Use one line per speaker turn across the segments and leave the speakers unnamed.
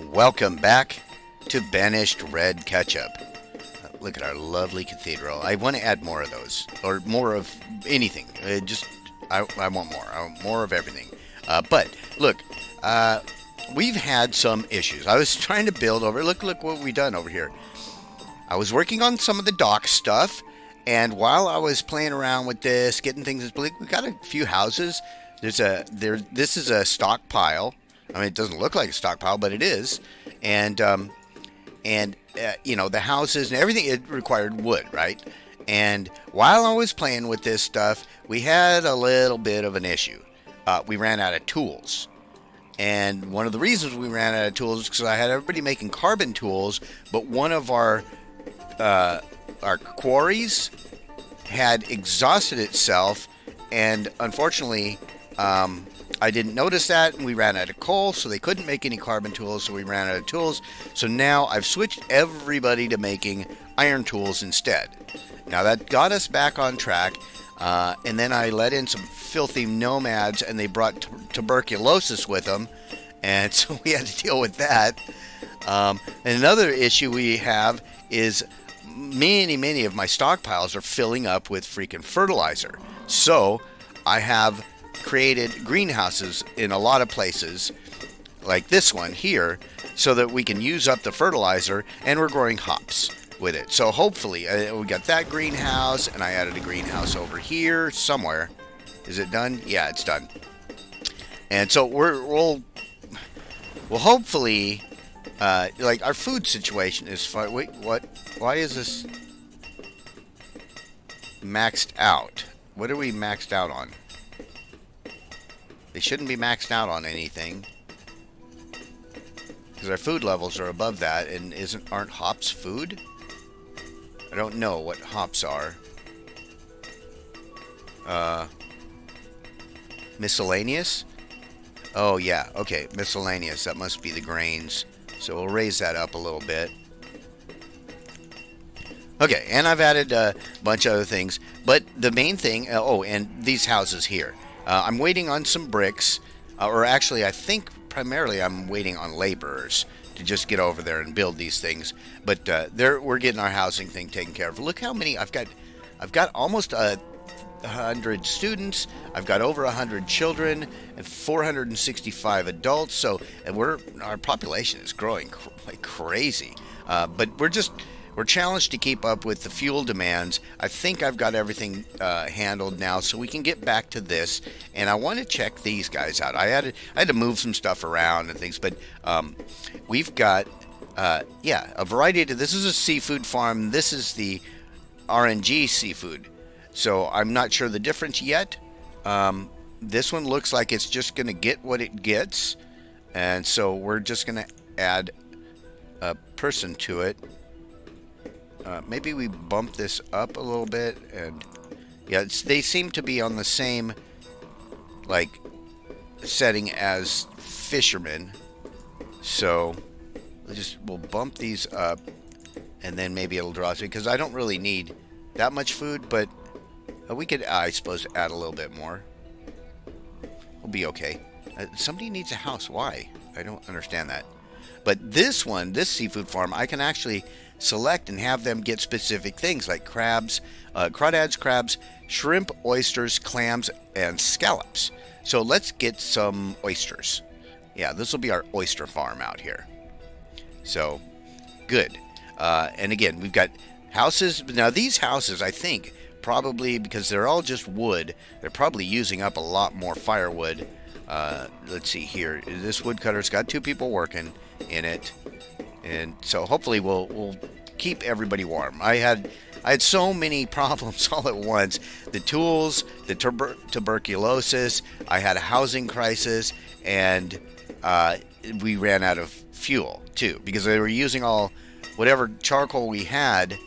Welcome back to Banished Red Ketchup. Look at our lovely cathedral. I want to add more of those, or more of anything. I want more. I want more of everything. But look, we've had some issues. I was trying to build over. Look what we've done over here. I was working on some of the dock stuff, and while I was playing around with this, getting things, we got a few houses. This is a stockpile. I mean, it doesn't look like a stockpile, but it is. And the houses and everything, it required wood, right? And while I was playing with this stuff, we had a little bit of an issue. We ran out of tools. And one of the reasons we ran out of tools is because I had everybody making carbon tools, but one of our quarries had exhausted itself, and unfortunately, I didn't notice that, and we ran out of coal, so they couldn't make any carbon tools, so we ran out of tools. So now I've switched everybody to making iron tools instead. Now that got us back on track, and then I let in some filthy nomads, and they brought tuberculosis with them, and so we had to deal with that. And another issue we have is many of my stockpiles are filling up with freaking fertilizer. So I have created greenhouses in a lot of places, like this one here, so that we can use up the fertilizer, and we're growing hops with it. So hopefully, we got that greenhouse, and I added a greenhouse over here somewhere. Is it done? Yeah, it's done. And so we'll hopefully, like, our food situation is fine. Wait, what? Why is this maxed out? What are we maxed out on? They shouldn't be maxed out on anything, because our food levels are above that, and aren't hops food? I don't know what hops are. Miscellaneous? Oh yeah, okay, miscellaneous. That must be the grains. So we'll raise that up a little bit. Okay, and I've added a bunch of other things, but the main thing, and these houses here. I'm waiting on some bricks, or actually I think primarily I'm waiting on laborers to just get over there and build these things. But we're getting our housing thing taken care of. Look how many I've got. I've got almost 100 students. I've got over 100 children and 465 adults. So, and our population is growing like crazy. But we're challenged to keep up with the fuel demands. I think I've got everything handled now, so we can get back to this. And I want to check these guys out. I had to move some stuff around and things, but we've got a variety of. This is a seafood farm. This is the RNG seafood. So I'm not sure the difference yet. This one looks like it's just going to get what it gets, and so we're just going to add a person to it. Maybe we bump this up a little bit, and yeah, they seem to be on the same like setting as fishermen. So we'll bump these up, and then maybe it'll draw through, because I don't really need that much food, but we could, I suppose, add a little bit more. We'll be okay. Somebody needs a house. Why? I don't understand that. But this seafood farm, I can actually select and have them get specific things like crabs, crawdads, crabs, shrimp, oysters, clams, and scallops. So let's get some oysters. Yeah, this will be our oyster farm out here. So, good. And again, we've got houses. Now, these houses, I think, probably, because they're all just wood, they're probably using up a lot more firewood. Let's see here. This woodcutter's got 2 people working in it, and so hopefully we'll keep everybody warm. I had so many problems all at once. The tools, the tuberculosis, I had a housing crisis, and we ran out of fuel too, because they were using whatever charcoal we had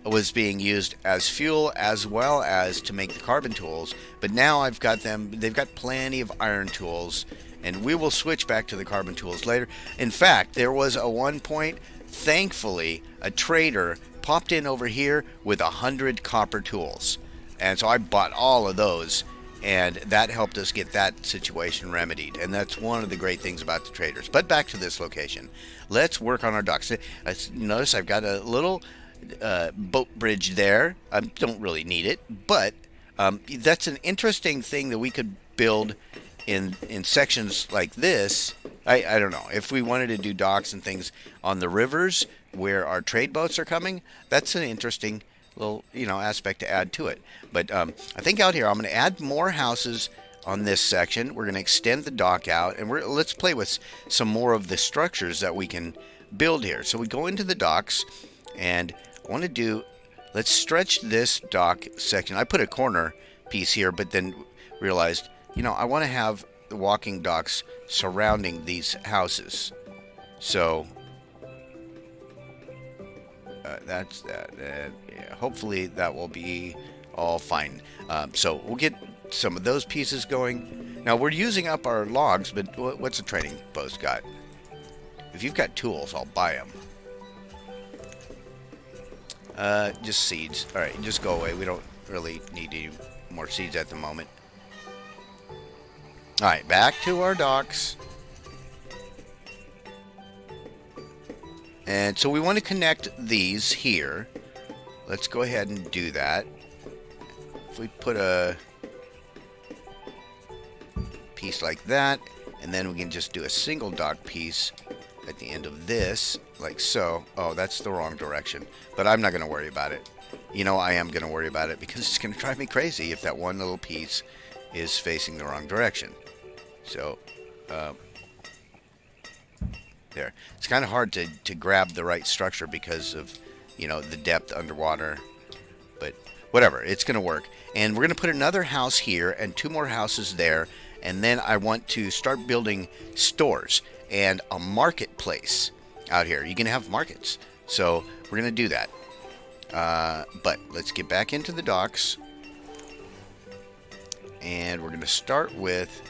was being used as fuel, as well as to make the carbon tools. But now they've got plenty of iron tools, and we will switch back to the carbon tools later. In fact, there was a one point, thankfully, a trader popped in over here with 100 copper tools, and so I bought all of those, And that helped us get that situation remedied. And that's one of the great things about the traders. But back to this location. Let's work on our docks. Notice I've got a little boat bridge there. I don't really need it, but that's an interesting thing that we could build in sections like this. I don't know. If we wanted to do docks and things on the rivers where our trade boats are coming, that's an interesting little aspect to add to it. But I think out here I'm going to add more houses on this section. We're going to extend the dock out, and let's play with some more of the structures that we can build here. So we go into the docks, and I want to let's stretch this dock section. I put a corner piece here, but then realized, I want to have the walking docks surrounding these houses. So that's that. Yeah, hopefully that will be all fine. So we'll get some of those pieces going. Now we're using up our logs, but what's a trading post got? If you've got tools, I'll buy them. Just seeds. All right, just go away. We don't really need any more seeds at the moment. All right, back to our docks. And so we want to connect these here. Let's go ahead and do that. If we put a piece like that, and then we can just do a single dock piece at the end of this, like so. Oh, that's the wrong direction. But I'm not going to worry about it. I am going to worry about it because it's going to drive me crazy if that one little piece is facing the wrong direction. So, there. It's kind of hard to grab the right structure because of, the depth underwater. But whatever, it's going to work. And we're going to put another house here and 2 more houses there. And then I want to start building stores and a marketplace out here. You can have markets. So we're going to do that. But let's get back into the docks. And we're going to start with,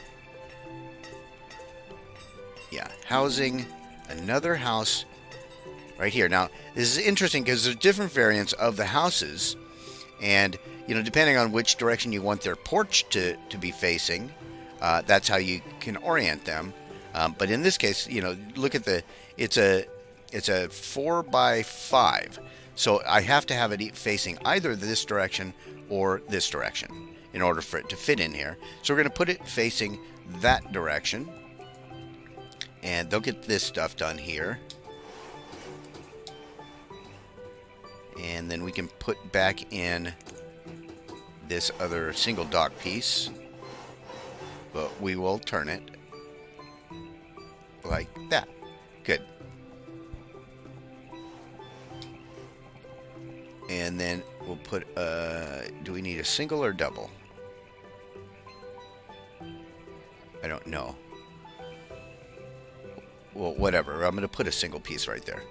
housing. Another house right here. Now, this is interesting because there's different variants of the houses. And, depending on which direction you want their porch to be facing, that's how you can orient them. But in this case, look at it's a 4x5. So I have to have it facing either this direction or this direction in order for it to fit in here. So we're going to put it facing that direction. And they'll get this stuff done here. And then we can put back in this other single dock piece. But we will turn it like that. Good. And then we'll put, do we need a single or double? I don't know. Well, whatever. I'm going to put a single piece right there.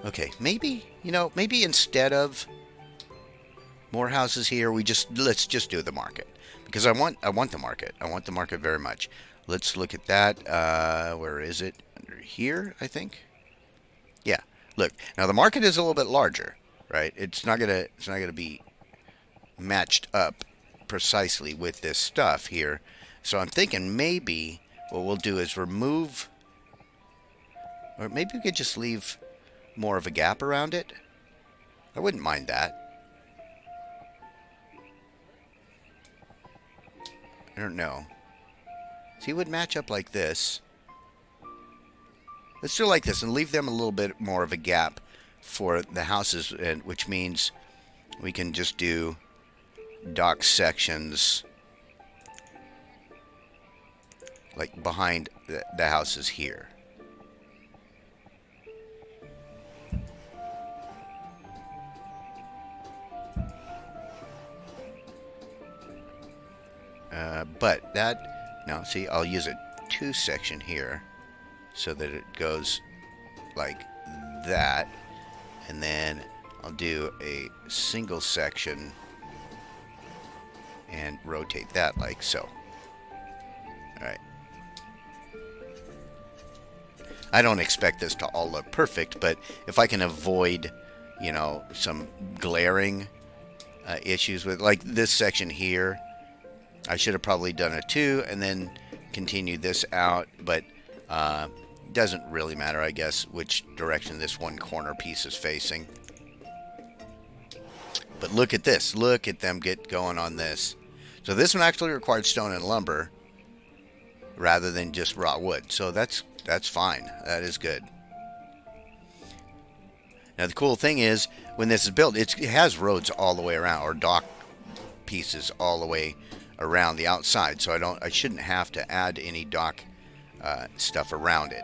Okay, maybe, maybe instead of more houses here, let's just do the market. Because I want the market. I want the market very much. Let's look at that. Where is it? Under here, I think. Yeah. Look. Now the market is a little bit larger, right? It's not gonna be matched up precisely with this stuff here. So I'm thinking maybe what we'll do is remove, or maybe we could just leave more of a gap around it. I wouldn't mind that. I don't know. See, it would match up like this. Let's do it like this and leave them a little bit more of a gap for the houses, which means we can just do dock sections like behind the houses here. But that, now see, I'll use a 2 section here so that it goes like that, and then I'll do a single section and rotate that like so. Alright. I don't expect this to all look perfect, but if I can avoid, some glaring issues with, like this section here. I should have probably done a 2 and then continued this out, but doesn't really matter, I guess, which direction this one corner piece is facing. But look at this. Look at them get going on this. So this one actually required stone and lumber rather than just raw wood. So that's fine. That is good. Now the cool thing is, when this is built, it has roads all the way around, or dock pieces all the way around the outside. So I shouldn't have to add any dock stuff around it.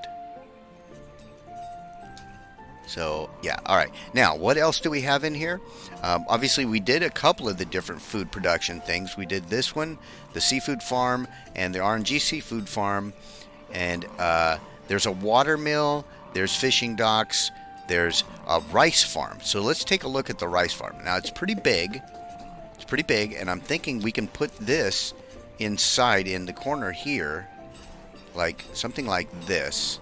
So yeah, all right. Now, what else do we have in here? Obviously, we did a couple of the different food production things. We did this one, the seafood farm, and the RNG seafood farm. And there's a water mill, there's fishing docks, there's a rice farm. So let's take a look at the rice farm. Now, it's pretty big. It's pretty big, and I'm thinking we can put this inside in the corner here, like something like this.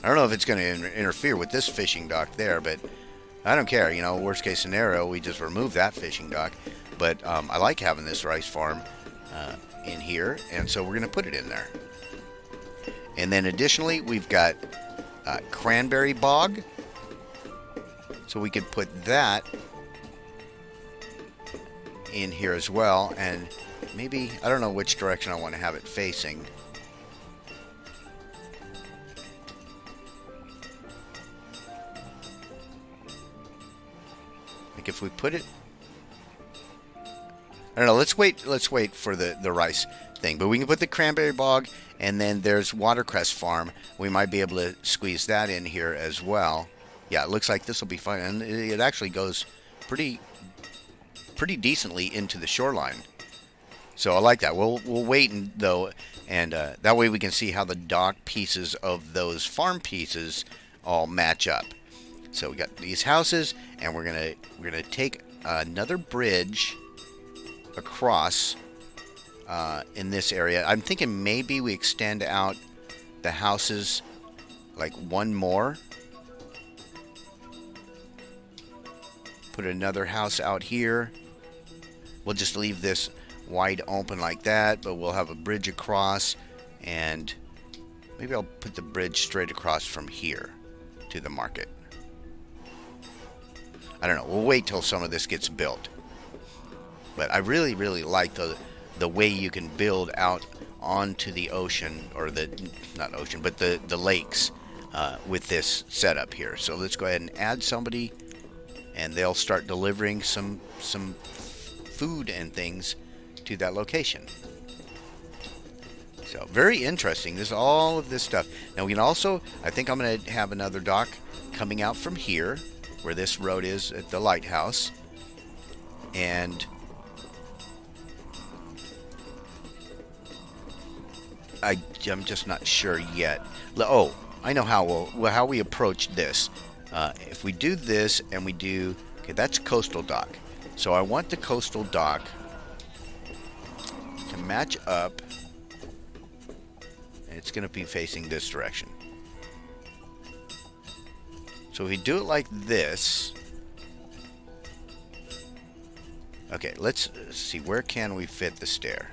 I don't know if it's going to interfere with this fishing dock there, but I don't care. You know, worst case scenario, we just remove that fishing dock. But I like having this rice farm in here, and so we're going to put it in there. And then additionally, we've got cranberry bog. So we could put that in here as well. And maybe, I don't know which direction I want to have it facing. Like if we put it, I don't know, let's wait for the rice thing. But we can put the cranberry bog, and then there's watercress farm. We might be able to squeeze that in here as well. Yeah, it looks like this will be fine, and it actually goes pretty decently into the shoreline. So I like that. We'll wait though, and that way we can see how the dock pieces of those farm pieces all match up. So we got these houses, and we're gonna take another bridge across in this area. I'm thinking maybe we extend out the houses like one more. Put another house out here. We'll just leave this wide open like that, but we'll have a bridge across, and maybe I'll put the bridge straight across from here to the market. I don't know. We'll wait till some of this gets built. But I really, really like the way you can build out onto the ocean, or not ocean, but the lakes with this setup here. So let's go ahead and add somebody, and they'll start delivering some food and things to that location. So very interesting. This all of this stuff. Now we can also, I think I'm going to have another dock coming out from here, where this road is at the lighthouse, and I'm just not sure yet. Oh, I know how we approach this. If we do this and we do, okay, that's coastal dock. So I want the coastal dock to match up, and it's going to be facing this direction. So if we do it like this, okay, let's see, where can we fit the stair?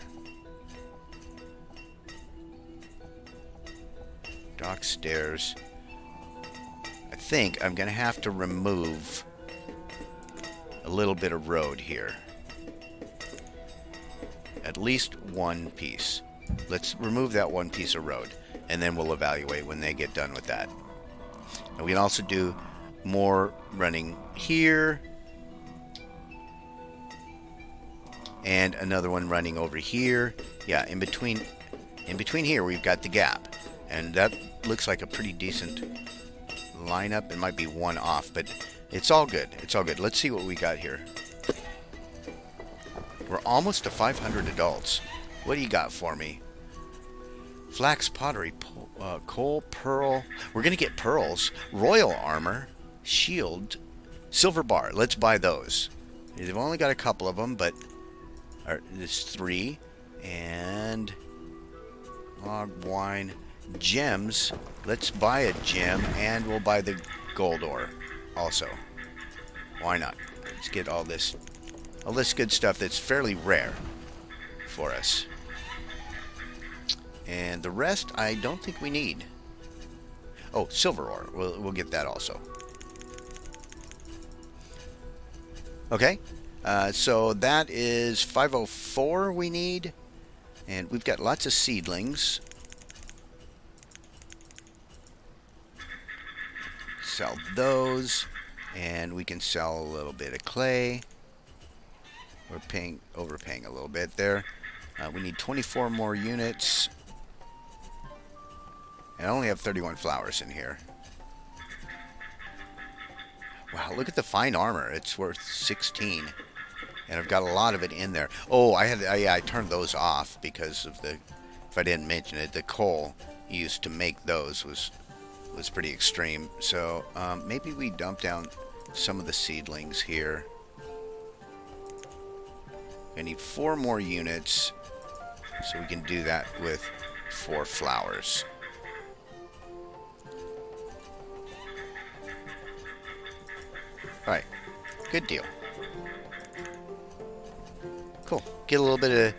Dock stairs. I think I'm going to have to remove a little bit of road here. At least one piece. Let's remove that one piece of road, and then we'll evaluate when they get done with that. And we can also do more running here, and another one running over here. Yeah, in between here we've got the gap, and that looks like a pretty decent lineup. It might be one off, but it's all good. It's all good. Let's see what we got here. We're almost to 500 adults. What do you got for me? Flax, pottery, coal, pearl. We're going to get pearls. Royal armor, shield, silver bar. Let's buy those. They've only got a couple of them, but there's 3. And log, wine, gems. Let's buy a gem, and we'll buy the gold ore. also. Why not? Let's get all this good stuff that's fairly rare for us. And the rest, I don't think we need. Oh, silver ore. We'll get that also. Okay. So that is 504 we need. And we've got lots of seedlings. Sell those. And we can sell a little bit of clay. We're overpaying a little bit there. We need 24 more units. And I only have 31 flowers in here. Wow, look at the fine armor. It's worth 16. And I've got a lot of it in there. Oh, I turned those off because of the, if I didn't mention it, the coal used to make those was pretty extreme. So maybe we dump down some of the seedlings here. I need 4 more units, so we can do that with 4 flowers. Alright, good deal. Cool. Get a little bit of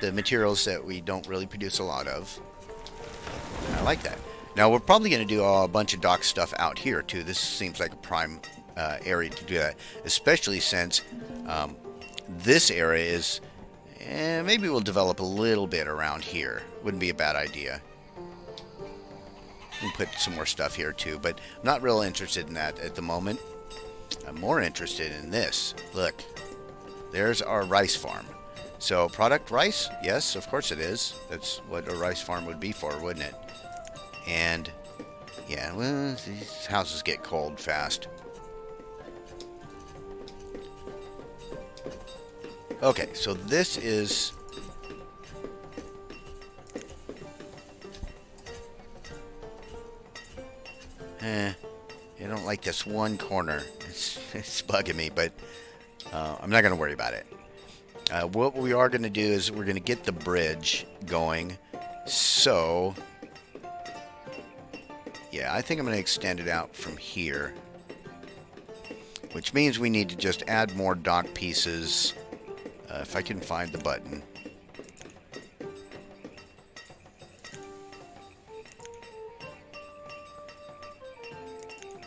the materials that we don't really produce a lot of. I like that. Now, we're probably going to do a bunch of dock stuff out here, too. This seems like a prime area to do that, especially since this area is... maybe we'll develop a little bit around here. Wouldn't be a bad idea. We can put some more stuff here, too, but I'm not real interested in that at the moment. I'm more interested in this. Look, there's our rice farm. So, product rice? Yes, of course it is. That's what a rice farm would be for, wouldn't it? And, yeah, well, these houses get cold fast. Okay, so this is... I don't like this one corner. It's bugging me, but I'm not going to worry about it. What we are going to do is we're going to get the bridge going. So, yeah, I think I'm going to extend it out from here. Which means we need to just add more dock pieces. If I can find the button.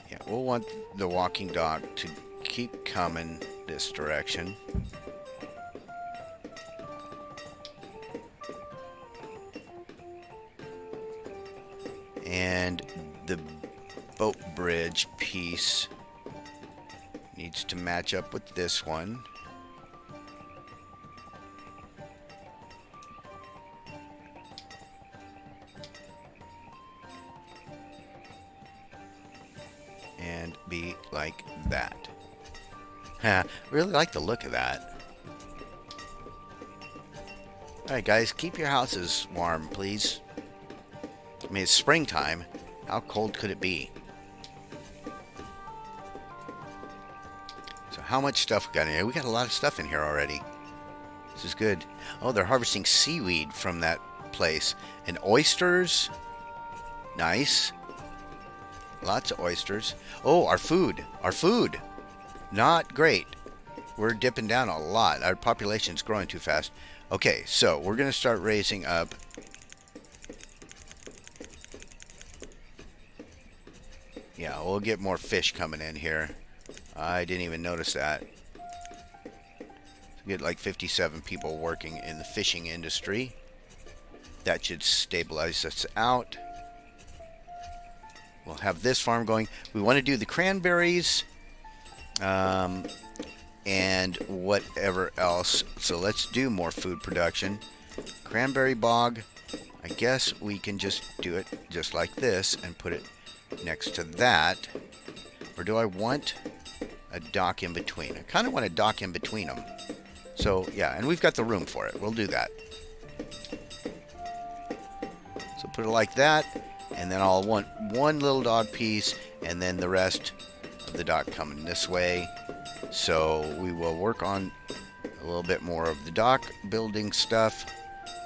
Yeah, we'll want the walking dock to keep coming this direction. And the boat bridge piece needs to match up with this one. And be like that. Really like the look of that. Alright guys, keep your houses warm, please. I mean, it's springtime. How cold could it be? So how much stuff we got in here? We got a lot of stuff in here already. This is good. Oh, they're harvesting seaweed from that place. And oysters. Nice. Lots of oysters. Oh, our food. Our food. Not great. We're dipping down a lot. Our population's growing too fast. Okay, so we're going to start raising up. Yeah, we'll get more fish coming in here. I didn't even notice that. We get like 57 people working in the fishing industry. That should stabilize us out. We'll have this farm going. We want to do the cranberries and whatever else. So let's do more food production. Cranberry bog. I guess we can just do it just like this and put it next to that. Or do I want a dock in between? I kind of want a dock in between them. So yeah, and we've got the room for it. We'll do that. So put it like that. And then I'll want one little dock piece, and then the rest of the dock coming this way. So we will work on a little bit more of the dock building stuff,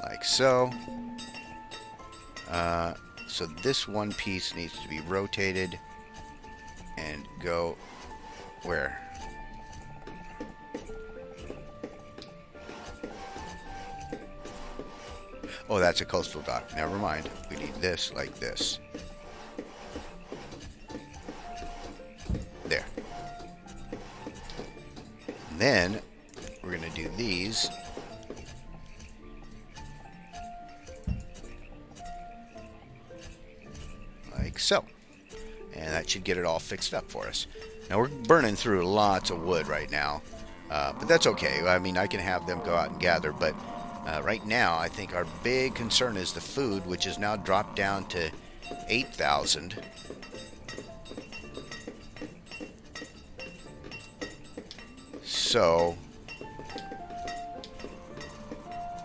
like so. So this one piece needs to be rotated and go Where? Oh, that's a coastal dock. Never mind. We need this like this. There. And then we're going to do these. Like so. And that should get it all fixed up for us. Now we're burning through lots of wood right now. But that's okay. I mean, I can have them go out and gather, but right now, I think our big concern is the food, which is now dropped down to 8,000. So,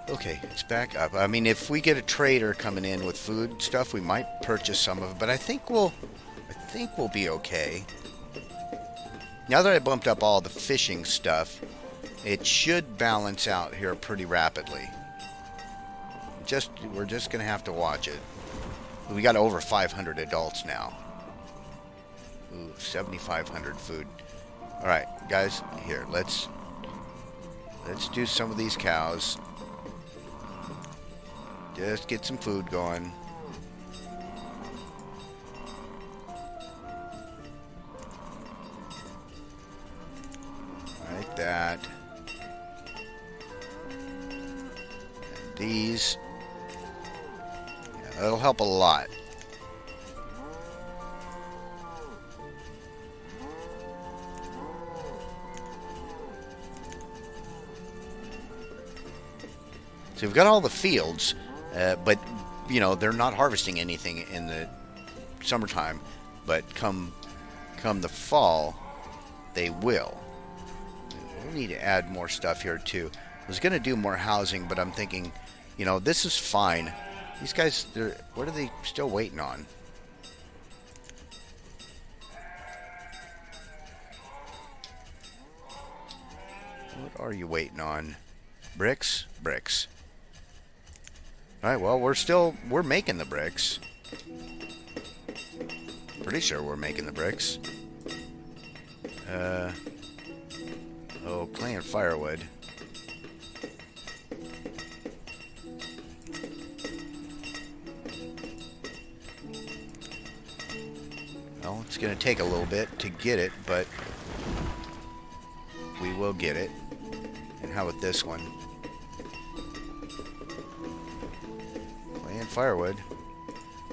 okay, it's back up. I mean, if we get a trader coming in with food stuff, we might purchase some of it, but I think we'll be okay. Now that I bumped up all the fishing stuff, it should balance out here pretty rapidly. We're just gonna have to watch it. We got over 500 adults now. Ooh, 7,500 food. All right, guys, here let's do some of these cows. Just get some food going. Like that. And these. Yeah, that'll help a lot. So we've got all the fields, but you know they're not harvesting anything in the summertime. But come the fall, they will. We need to add more stuff here too. I was going to do more housing, but I'm thinking, you know, this is fine. These guys, what are they still waiting on? What are you waiting on? Bricks? Bricks. Alright, well, we're making the bricks. Pretty sure we're making the bricks. Oh, clay and firewood. Well, it's going to take a little bit to get it, but we will get it. And how about this one? Clay and firewood.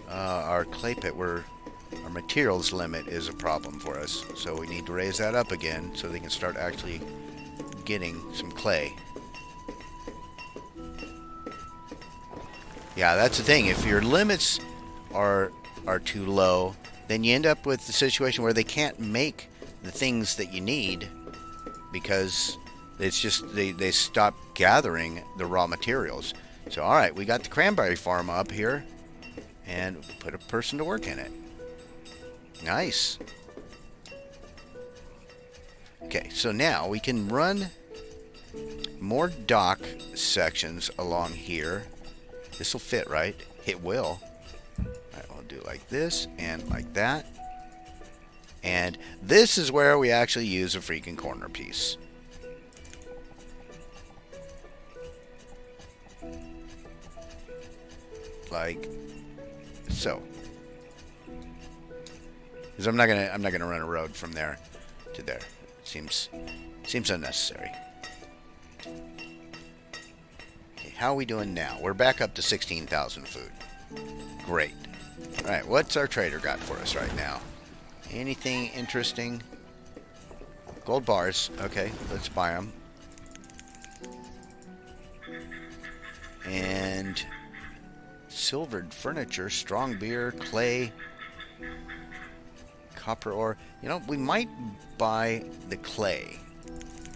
Our clay pit, our materials limit is a problem for us. So we need to raise that up again so they can start actually getting some clay. Yeah, that's the thing. If your limits are too low, then you end up with the situation where they can't make the things that you need because it's just they stop gathering the raw materials. So all right, we got the cranberry farm up here and put a person to work in it. Nice. Okay, so now we can run more dock sections along here. This will fit, right? It will. Alright, we'll do like this and like that. And this is where we actually use a freaking corner piece. Like so. Because I'm not gonna run a road from there to there. It seems unnecessary. Okay, how are we doing now? We're back up to 16,000 food. Great. All right, what's our trader got for us right now? Anything interesting? Gold bars. Okay, let's buy them. And silvered furniture, strong beer, clay, copper ore. You know, we might buy the clay.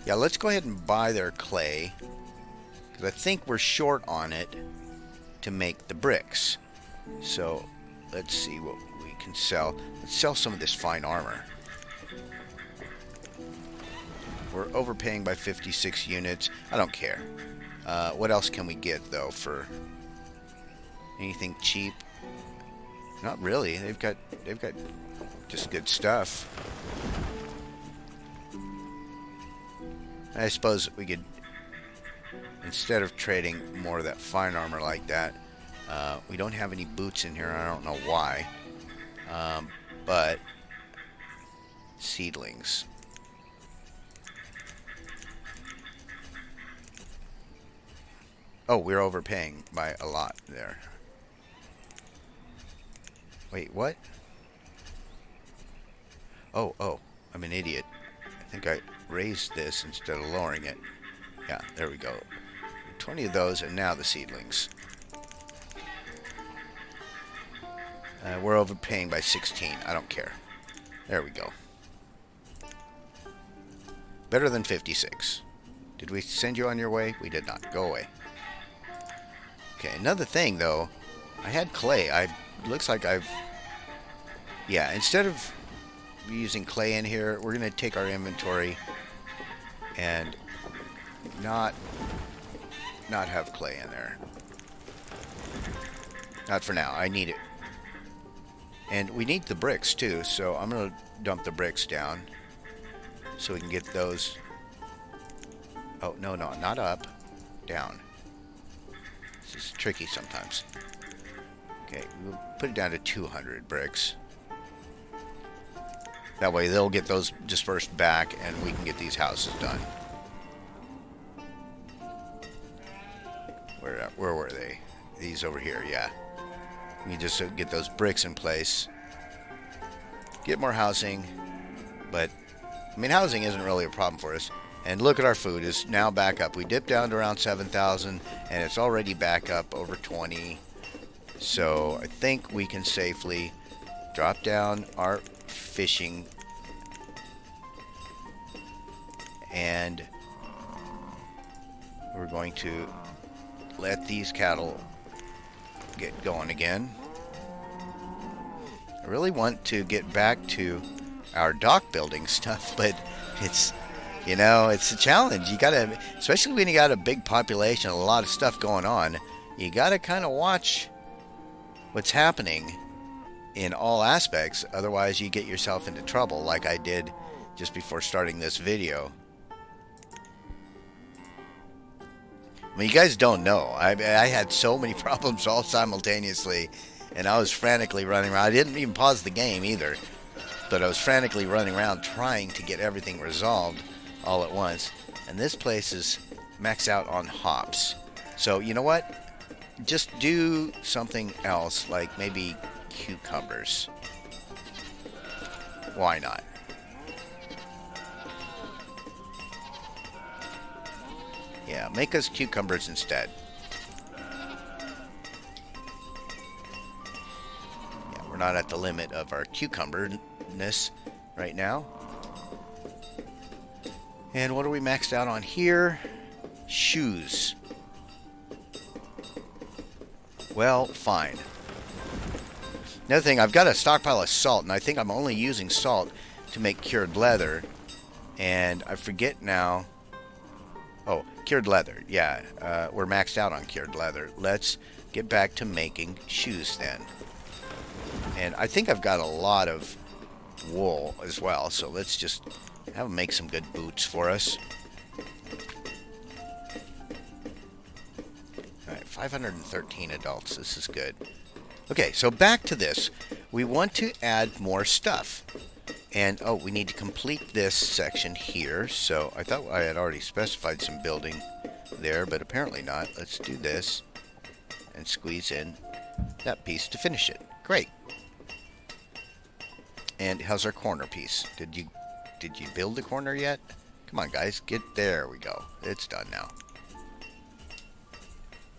Yeah, let's go ahead and buy their clay, because I think we're short on it to make the bricks. So let's see what we can sell. Let's sell some of this fine armor. We're overpaying by 56 units. I don't care. What else can we get though for anything cheap? Not really. They've got just good stuff. I suppose we could, instead of trading more of that fine armor like that, we don't have any boots in here. I don't know why. But seedlings. Oh, we're overpaying by a lot there. Wait, what? Oh, I'm an idiot. I think I raised this instead of lowering it. Yeah, there we go. 20 of those, and now the seedlings. We're overpaying by 16. I don't care. There we go. Better than 56. Did we send you on your way? We did not. Go away. Okay, another thing, though. I had clay. Looks like I've... Yeah, instead of using clay in here, we're going to take our inventory and not have clay in there. Not for now. I need it. And we need the bricks, too, so I'm going to dump the bricks down so we can get those... Oh, no, not up. Down. This is tricky sometimes. Okay, we'll put it down to 200 bricks. That way they'll get those dispersed back and we can get these houses done. Where were they? These over here, yeah. We just get those bricks in place. Get more housing. But, I mean, housing isn't really a problem for us. And look at our food is now back up. We dipped down to around 7,000 and it's already back up over 20. So I think we can safely drop down our fishing and we're going to let these cattle get going again. I really want to get back to our dock building stuff, but it's, you know, it's a challenge. You gotta, especially when you got a big population, a lot of stuff going on, you gotta kind of watch what's happening in all aspects. Otherwise, you get yourself into trouble, like I did just before starting this video. I mean, you guys don't know. I had so many problems all simultaneously, and I was frantically running around. I didn't even pause the game either, but I was frantically running around trying to get everything resolved all at once. And this place is maxed out on hops. So, you know what? Just do something else, like maybe cucumbers. Why not? Yeah, make us cucumbers instead. Yeah, we're not at the limit of our cucumberness right now. And what are we maxed out on here? Shoes. Well, fine. Another thing, I've got a stockpile of salt, and I think I'm only using salt to make cured leather. And I forget now... Oh, cured leather. Yeah, we're maxed out on cured leather. Let's get back to making shoes then. And I think I've got a lot of wool as well, so let's just have them make some good boots for us. Alright, 513 adults. This is good. Okay, so back to this. We want to add more stuff. And, oh, we need to complete this section here. So I thought I had already specified some building there, but apparently not. Let's do this and squeeze in that piece to finish it. Great. And how's our corner piece? Did you build the corner yet? Come on, guys. Get there. We go. It's done now.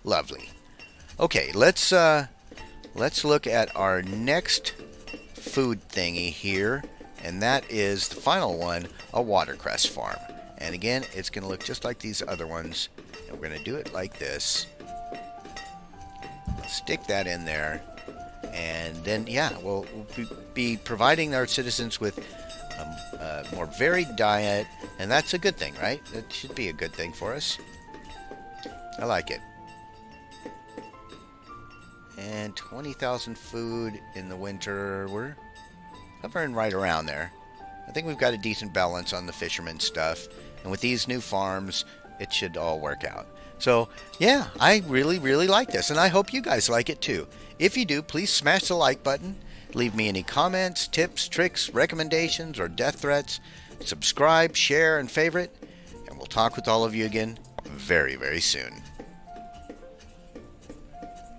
Lovely. Okay, let's look at our next food thingy here. And that is the final one, a watercress farm. And again, it's going to look just like these other ones. And we're going to do it like this. Stick that in there. And then, yeah, we'll be providing our citizens with a more varied diet. And that's a good thing, right? That should be a good thing for us. I like it. And 20,000 food in the winter. We're hovering right around there. I think we've got a decent balance on the fisherman stuff. And with these new farms, it should all work out. So, yeah, I really, really like this, and I hope you guys like it too. If you do, please smash the like button. Leave me any comments, tips, tricks, recommendations, or death threats. Subscribe, share, and favorite. And we'll talk with all of you again very, very soon.